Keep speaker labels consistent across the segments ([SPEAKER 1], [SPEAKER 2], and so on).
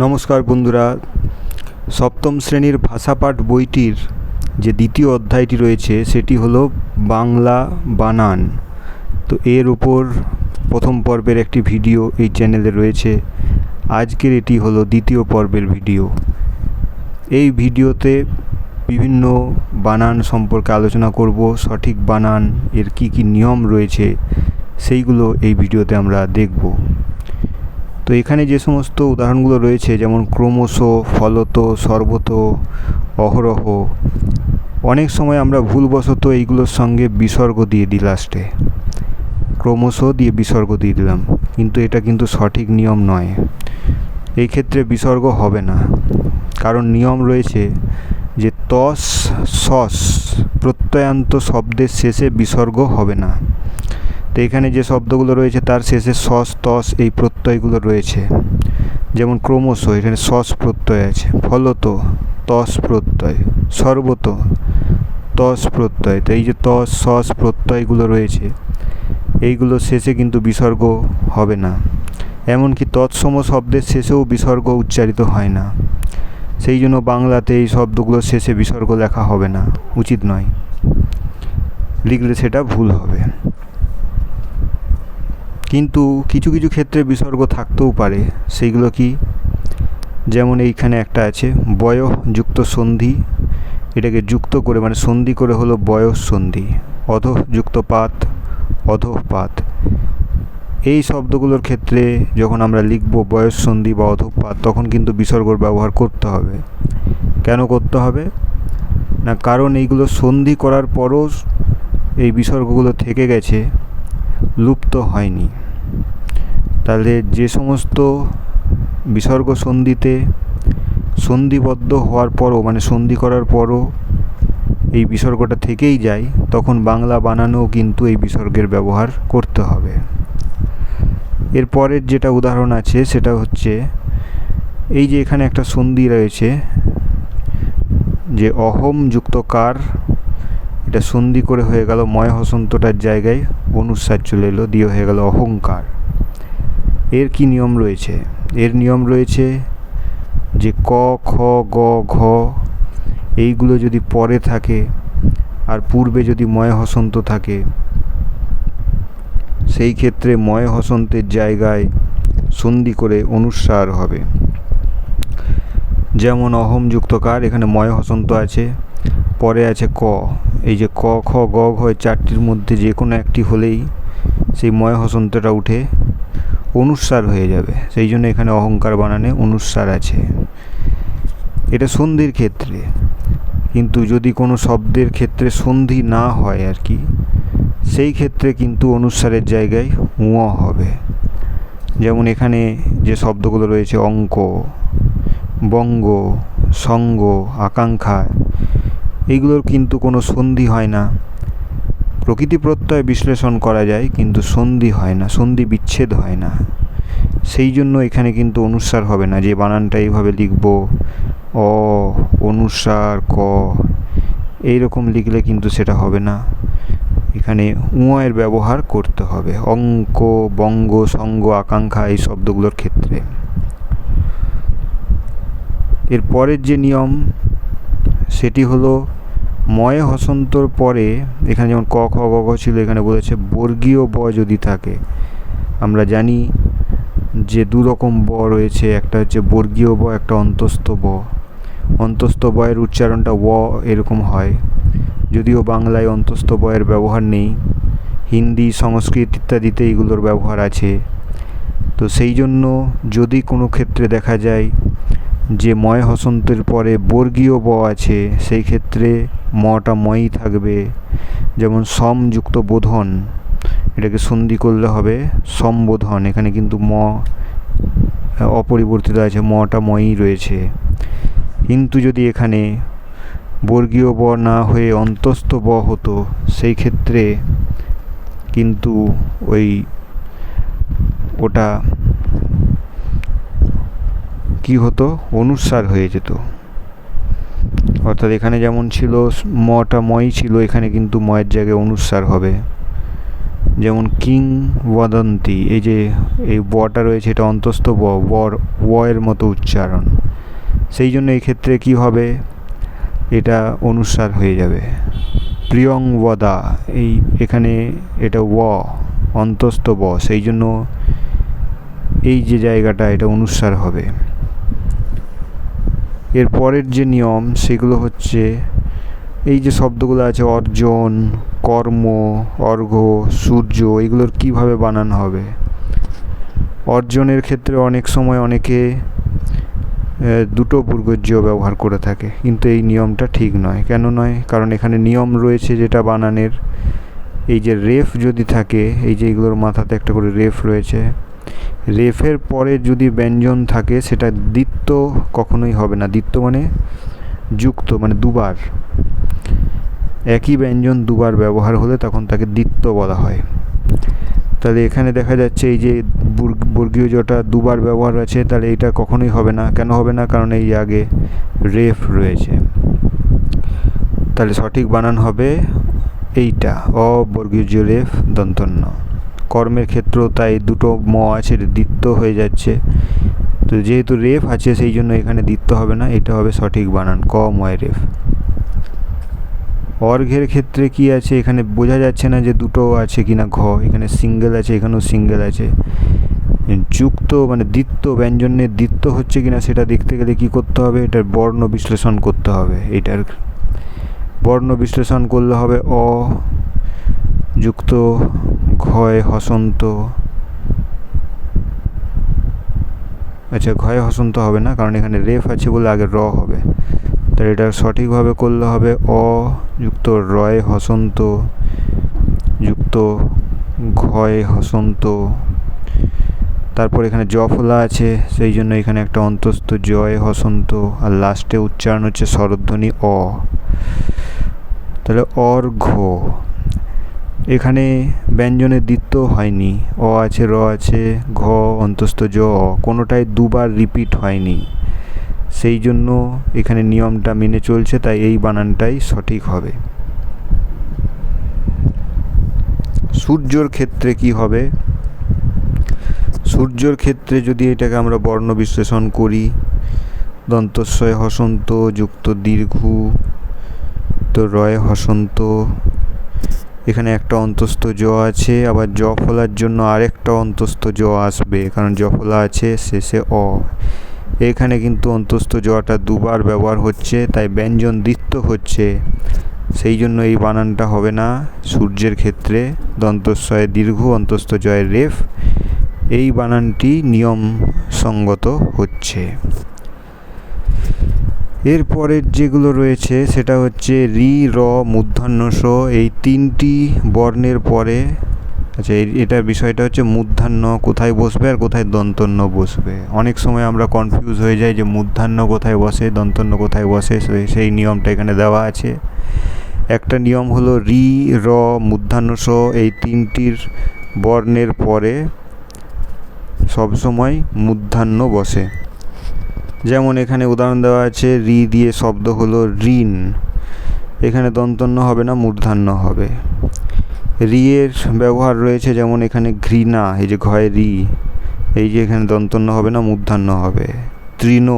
[SPEAKER 1] নমস্কার বন্ধুরা, সপ্তম শ্রেণীর ভাষাপাঠ বইটির যে দ্বিতীয় অধ্যায়টি রয়েছে সেটি হলো বাংলা বানান। তো এর উপর প্রথম পর্বের একটি ভিডিও এই চ্যানেলে রয়েছে। আজকের এটি হলো দ্বিতীয় পর্বের ভিডিও। এই ভিডিওতে বিভিন্ন বানান সম্পর্কে আলোচনা করব। সঠিক বানান এর কি কি নিয়ম রয়েছে সেইগুলো এই ভিডিওতে আমরা দেখব। তো এখানে যে সমস্ত উদাহরণগুলো রয়েছে, যেমন ক্রমশ, ফলত, সর্বত, অহরহ, অনেক সময় আমরা ভুলবশত এইগুলোর সঙ্গে বিসর্গ দিয়ে দিই। লাস্টে ক্রমশ দিয়ে বিসর্গ দিয়ে দিলাম, কিন্তু এটা কিন্তু সঠিক নিয়ম নয়। এই ক্ষেত্রে বিসর্গ হবে না, কারণ নিয়ম রয়েছে যে তস সস প্রত্যয়ান্ত শব্দের শেষে বিসর্গ হবে না। তো এখানে যে শব্দগুলো রয়েছে তার শেষে সস তস এই প্রত্যয়গুলো রয়েছে। যেমন ক্রমশ, এখানে সস প্রত্যয় আছে। ফলত তস প্রত্যয়, সর্বত তস প্রত্যয়। তো এই যে তস সস প্রত্যয়গুলো রয়েছে, এইগুলো শেষে কিন্তু বিসর্গ হবে না। এমনকি তৎসম শব্দের শেষেও বিসর্গ উচ্চারিত হয় না। সেই জন্য বাংলাতে এই শব্দগুলোর শেষে বিসর্গ লেখা হবে না, উচিত নয়। লিখলে সেটা ভুল হবে। কিন্তু কিছু কিছু ক্ষেত্রে বিসর্গ থাকতেও পারে। সেইগুলো কি? যেমন এইখানে একটা আছে বয়ঃ যুক্ত সন্ধি, এটাকে যুক্ত করে মানে সন্ধি করে হলো বয়স সন্ধি। অধঃ যুক্ত পাত, অধঃপাত। এই শব্দগুলোর ক্ষেত্রে যখন আমরা লিখব বয়স সন্ধি বা অধঃপাত, তখন কিন্তু বিসর্গর ব্যবহার করতে হবে। কেন করতে হবে না, কারণ এইগুলো সন্ধি করার পরও এই বিসর্গগুলো থেকে গেছে, লুপ্ত হয়নি। তাহলে যে সমস্ত বিসর্গ সন্ধিতে সন্ধিবদ্ধ হওয়ার পরও মানে সন্ধি করার পরও এই বিসর্গটা থেকেই যায়, তখন বাংলা বানানেও কিন্তু এই বিসর্গের ব্যবহার করতে হবে। এর পরের যেটা উদাহরণ আছে সেটা হচ্ছে এই যে এখানে একটা সন্ধি রয়েছে যে অহম যুক্ত কার, এটা সন্ধি করে হয়ে গেল ময় হসন্তটার জায়গায় অনুস্বার চলে এলো, দিয়ে হয়ে গেল অহংকার। এর কি নিয়ম রয়েছে? এর নিয়ম রয়েছে যে ক খ গ ঘ এইগুলো যদি পরে থাকে আর পূর্বে যদি ময় হসন্ত থাকে, সেই ক্ষেত্রে ময় হসন্তের জায়গায় সন্ধি করে অনুস্বার হবে। যেমন অহম যুক্ত কার, এখানে ময় হসন্ত আছে, পরে আছে ক। এই যে ক খ গ ঘ চারটির মধ্যে যে কোনো একটি হলেই সেই ময় হসন্তটা উঠে অনুস্বার হয়ে যাবে। সেই জন্য এখানে অহংকার বানানে অনুস্বার আছে। এটা সন্ধির ক্ষেত্রে। কিন্তু যদি কোনো শব্দের ক্ষেত্রে সন্ধি না হয় আর কি, সেই ক্ষেত্রে কিন্তু অনুস্বারের জায়গায় উঁ হবে। যেমন এখানে যে শব্দগুলো রয়েছে অঙ্ক, বঙ্গ, সঙ্গ, আকাঙ্ক্ষা, এইগুলোর কিন্তু কোনো সন্ধি হয় না। প্রকৃতি প্রত্যয় বিশ্লেষণ করা যায়, কিন্তু সন্ধি হয় না, সন্ধি বিচ্ছেদ হয় না। সেই জন্য এখানে কিন্তু অনুস্বার হবে না। যে বানানটা এইভাবে লিখব অ অনুস্বার ক, এইরকম লিখলে কিন্তু সেটা হবে না। এখানে উঁয়ের ব্যবহার করতে হবে অঙ্ক, বঙ্গ, সঙ্গ, আকাঙ্ক্ষা এই শব্দগুলোর ক্ষেত্রে। এর পরের যে নিয়ম সেটি হলো ময় হসন্তর পরে, এখানে যেমন ক খ গ ঘ ছিল, এখানে বলেছে বর্গীয় ব যদি থাকে। আমরা জানি যে দু রকম ব রয়েছে, একটা হচ্ছে বর্গীয় ব, একটা অন্তস্থ ব। অন্তস্থ বয়ের উচ্চারণটা ও এরকম হয়, যদিও বাংলায় অন্তস্থ বয়ের ব্যবহার নেই। হিন্দি, সংস্কৃত ইত্যাদিতে এইগুলোর ব্যবহার আছে। তো সেই জন্য যদি কোনো ক্ষেত্রে দেখা যায় যে ময় হসন্তের পরে বর্গীয় ব আছে, সেই ক্ষেত্রে মটা ময়ই থাকবে। যেমন সমযুক্ত বোধন, এটাকে সন্ধি করলে হবে সম্বোধন। এখানে কিন্তু ম অপরিবর্তিত আছে, মটা ময়ই রয়েছে। কিন্তু যদি এখানে বর্গীয় ব না হয়ে অন্তস্থ ব হতো, সেই ক্ষেত্রে কিন্তু ওটা কি হতো, অনুস্বার হয়ে যেত। অর্থাৎ এখানে যেমন ছিল মটা ময়ই ছিল, এখানে কিন্তু ময়ের জায়গায় অনুস্বার হবে। যেমন কিং বদন্তি, এই যে এই বটা রয়েছে এটা অন্তস্থ ব, এর মতো উচ্চারণ, সেই জন্য এই ক্ষেত্রে কি হবে, এটা অনুস্বার হয়ে যাবে। প্রিয়ং বদা, এই এখানে এটা অন্তস্থ ব, সেই জন্য এই যে জায়গাটা এটা অনুস্বার হবে। এর পরের যে নিয়ম সেগুলো হচ্ছে এই যে শব্দগুলো আছে অর্জন, কর্ম, অর্ঘ্য, সূর্য, এগুলোর কিভাবে বানান হবে। অর্জনের ক্ষেত্রে অনেক সময় অনেকে দুটো বর্গজ ব্যবহার করে থাকে, কিন্তু এই নিয়মটা ঠিক নয়। কেন নয়? কারণ এখানে নিয়ম রয়েছে যেটা বানানের, এই যে রেফ যদি থাকে, এই যে এগুলোর মাথাতে একটা করে রেফ রয়েছে, রেফের পরে যদি ব্যঞ্জন থাকে সেটা দ্বিত্ব কখনোই হবে না। দ্বিত্ব মানে যুক্ত, মানে দুবার, একই ব্যঞ্জন দুবার ব্যবহার হলে তখন তাকে দ্বিত্ব বলা হয়। তাহলে এখানে দেখা যাচ্ছে এই যে বর্গীয় জটা দুবার ব্যবহার আছে, তাহলে এটা কখনোই হবে না। কেন হবে না? কারণ এই আগে রেফ রয়েছে। তাহলে সঠিক বানান হবে এইটা, অবর্গীয় রেফ দন্তন্য। কর্মের ক্ষেত্রেও তাই দুটো ম আছে, দ্বিত্ব হয়ে যাচ্ছে। তো যেহেতু রেফ আছে সেই জন্য এখানে দ্বিত্ব হবে না, এটা হবে সঠিক বানান, ক ময় রেফ। অর্ঘের ক্ষেত্রে কি আছে, এখানে বোঝা যাচ্ছে না যে দুটো আছে কিনা ঘ, এখানে সিঙ্গেল আছে, এখানেও সিঙ্গেল আছে। যুক্ত মানে দ্বিত্ব, ব্যঞ্জনের দ্বিত্ব হচ্ছে কিনা সেটা দেখতে গেলে কি করতে হবে, এটার বর্ণ বিশ্লেষণ করতে হবে। এটার বর্ণ বিশ্লেষণ করলে হবে অ যুক্ত ঘয় হসন্ত, আচ্ছা ঘয় হসন্ত হবে না, কারণ এখানে রেফ আছে বলে আগে র হবে। তাহলে এটা সঠিকভাবে করলে হবে অ যুক্ত রয় হসন্ত যুক্ত ঘয় হসন্ত। তারপর এখানে জ ফলা আছে, সেই জন্য এখানে একটা অন্তস্থ জয় হসন্ত, আর লাস্টে উচ্চারণ হচ্ছে স্বরধ্বনি অ। তাহলে অর্ঘ্য, এখানে ব্যঞ্জনের দ্বিত্ব হয়নি, অ আছে, র আছে, ঘ অন্তস্থ জ, কোনোটাই দুবার রিপিট হয়নি, সেই জন্য এখানে নিয়মটা মেনে চলছে, তাই এই বানানটাই সঠিক হবে। সূর্যর ক্ষেত্রে কি হবে? সূর্যর ক্ষেত্রে যদি এটাকে আমরা বর্ণ বিশ্লেষণ করি, দন্তস্বয় হসন্ত যুক্ত দীর্ঘ তো রয় হসন্ত, এখানে একটা অন্তস্থ জ আছে, আবার জ ফলার জন্য আরেকটা অন্তস্থ জ আসবে, কারণ জ ফলা আছে শেষে অ। এখানে কিন্তু অন্তস্থ জটা দুবার ব্যবহার হচ্ছে, তাই ব্যঞ্জন দ্বিত্ব হচ্ছে, সেই জন্য এই বানানটা হবে না সূর্যের ক্ষেত্রে। দন্তস্বয়ে দীর্ঘ অন্তস্থ জয়ের রেফ, এই বানানটি নিয়ম সঙ্গত হচ্ছে। এরপরের যেগুলো রয়েছে সেটা হচ্ছে রি, র, মূর্ধন্য ষ, এই তিনটি বর্ণের পরে, আচ্ছা এটার বিষয়টা হচ্ছে মূর্ধান্য কোথায় বসবে আর কোথায় দন্তন্য বসবে। অনেক সময় আমরা কনফিউজ হয়ে যাই যে মূর্ধান্য কোথায় বসে, দন্তন্য কোথায় বসে, সেই নিয়মটা এখানে দেওয়া আছে। একটা নিয়ম হলো রি, র, মূর্ধান্য ষ, এই তিনটির বর্ণের পরে সবসময় মূর্ধান্য বসে। যেমন এখানে উদাহরণ দেওয়া আছে, রি দিয়ে শব্দ হলো ঋণ, এখানে দন্তন্য হবে না, মূর্ধান্য হবে। রি এর ব্যবহার রয়েছে যেমন এখানে ঘৃণা, এই যে ঘয় রি, এই যে এখানে দন্তন্য হবে না, মূর্ধান্য হবে। তৃণ,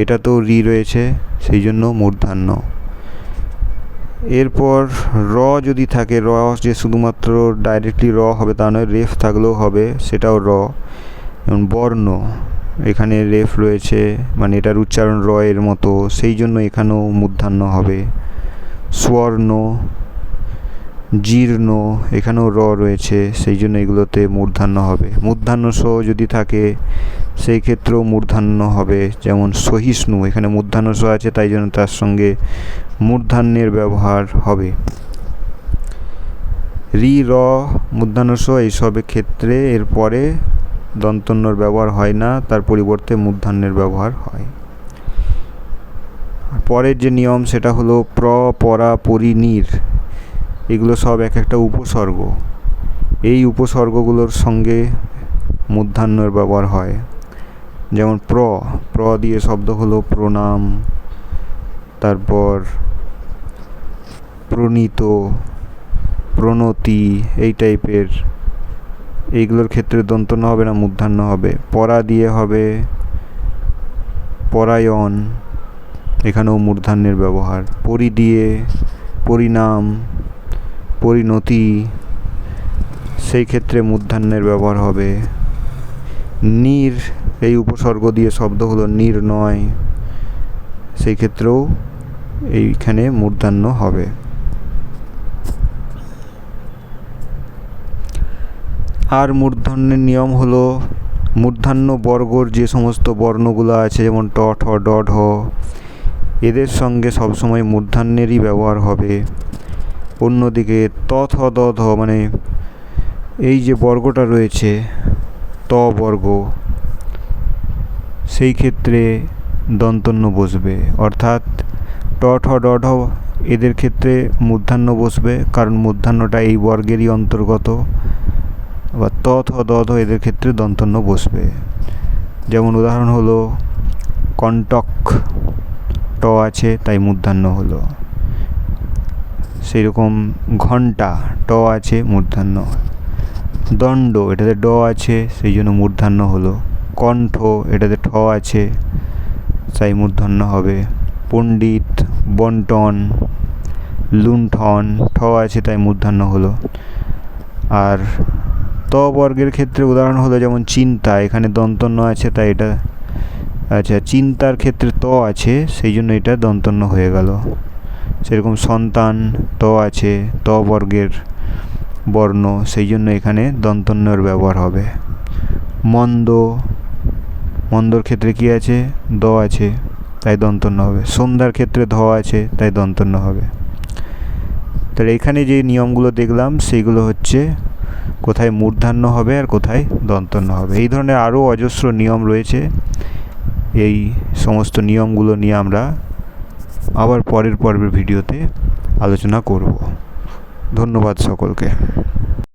[SPEAKER 1] এটা তো রি রয়েছে, সেই জন্য মূর্ধান্য। এরপর র যদি থাকে, র যে শুধুমাত্র ডাইরেক্টলি র হবে তা নয়, রেফ থাকলেও হবে, সেটাও র। যেমন বর্ণ, এখানে রেফ রয়েছে, মানে এটার উচ্চারণ র এর মতো, সেই জন্য এখানেও মূর্ধান্য হবে। স্বর্ণ, জীর্ণ, এখানেও র রয়েছে, সেই জন্য এগুলোতে মূর্ধান্য হবে। মূর্ধান্য স যদি থাকে সেই ক্ষেত্রেও মূর্ধান্য হবে। যেমন সহিষ্ণু, এখানে মূর্ধান্য স আছে, তাই জন্য তার সঙ্গে মূর্ধান্যের ব্যবহার হবে। রি, র, মূর্ধান্য স এইসবের ক্ষেত্রে এরপরে দন্তন্যর ব্যবহার হয় না, তার পরিবর্তে মূর্ধান্যের ব্যবহার হয়। পরের যে নিয়ম সেটা হলো প্র, পরা, পরি, নির, এগুলো সব এক একটা উপসর্গ, এই উপসর্গগুলোর সঙ্গে মূর্ধান্যর ব্যবহার হয়। যেমন প্র দিয়ে শব্দ হলো প্রণাম, তারপর প্রণীত, প্রণতি এই টাইপের, এইগুলোর ক্ষেত্রে দন্ত ন হবে না, মূর্ধন্য হবে। পরা দিয়ে হবে পরায়ণ, এখানেও মূর্ধন্যের ব্যবহার। পরি দিয়ে পরিণাম, পরিণতি, সেই ক্ষেত্রে মূর্ধন্যের ব্যবহার হবে। নির, এই উপসর্গ দিয়ে শব্দ হলো নির্ণয়, সেই ক্ষেত্রেও এইখানে মূর্ধন্য হবে। আর মূর্ধন্যের নিয়ম হলো মূর্ধন্য বর্গর যে সমস্ত বর্ণগুলো আছে, যেমন ট ঠ ড ঢ, এদের সঙ্গে সবসময় মূর্ধন্যেরই ব্যবহার হবে। অন্যদিকে ত থ দ ধ, মানে এই যে বর্গটা রয়েছে ত বর্গ, সেই ক্ষেত্রে দন্তন্য বসবে, অর্থাৎ ট ঠ ড ঢ এদের ক্ষেত্রে মূর্ধন্য বসবে, কারণ মূর্ধন্যটা এই বর্গেরই অন্তর্গত। আবার ত থ দ ধ এদের ক্ষেত্রে দন্তন্য বসবে। যেমন উদাহরণ হলো কণ্টক, ট আছে তাই মূর্ধন্য হলো। সেই রকম ঘণ্টা, ট আছে মূর্ধন্য। দণ্ড, এটাতে ড আছে সেই জন্য মূর্ধন্য হলো। কণ্ঠ, এটাতে ঠ আছে তাই মূর্ধন্য হবে। পণ্ডিত, বন্টন, লুণ্ঠন, ঠ আছে তাই মূর্ধন্য হলো। আর ত বর্গের ক্ষেত্রে উদাহরণ হলো যেমন চিন্তা, এখানে দন্তন্য আছে তাই এটা, আচ্ছা চিন্তার ক্ষেত্রে ত আছে সেই জন্য এটা দন্তন্য হয়ে গেল। সেরকম সন্তান, ত আছে, ত বর্গের বর্ণ, সেই জন্য এখানে দন্তন্যর ব্যবহার হবে। মন্দ, মন্দর ক্ষেত্রে কি আছে, দ আছে তাই দন্তন্য হবে। সন্ধ্যার ক্ষেত্রে ধ আছে তাই দন্তন্য হবে। তাহলে এখানে যে নিয়মগুলো দেখলাম সেইগুলো হচ্ছে কোথায় মূর্ধন্য হবে আর কোথায় দন্তন্য হবে। এই ধরনের আরও অজস্র নিয়ম রয়েছে। এই সমস্ত নিয়মগুলো নিয়ে আমরা আবার পরের পর্বের ভিডিওতে আলোচনা করব। ধন্যবাদ সকলকে।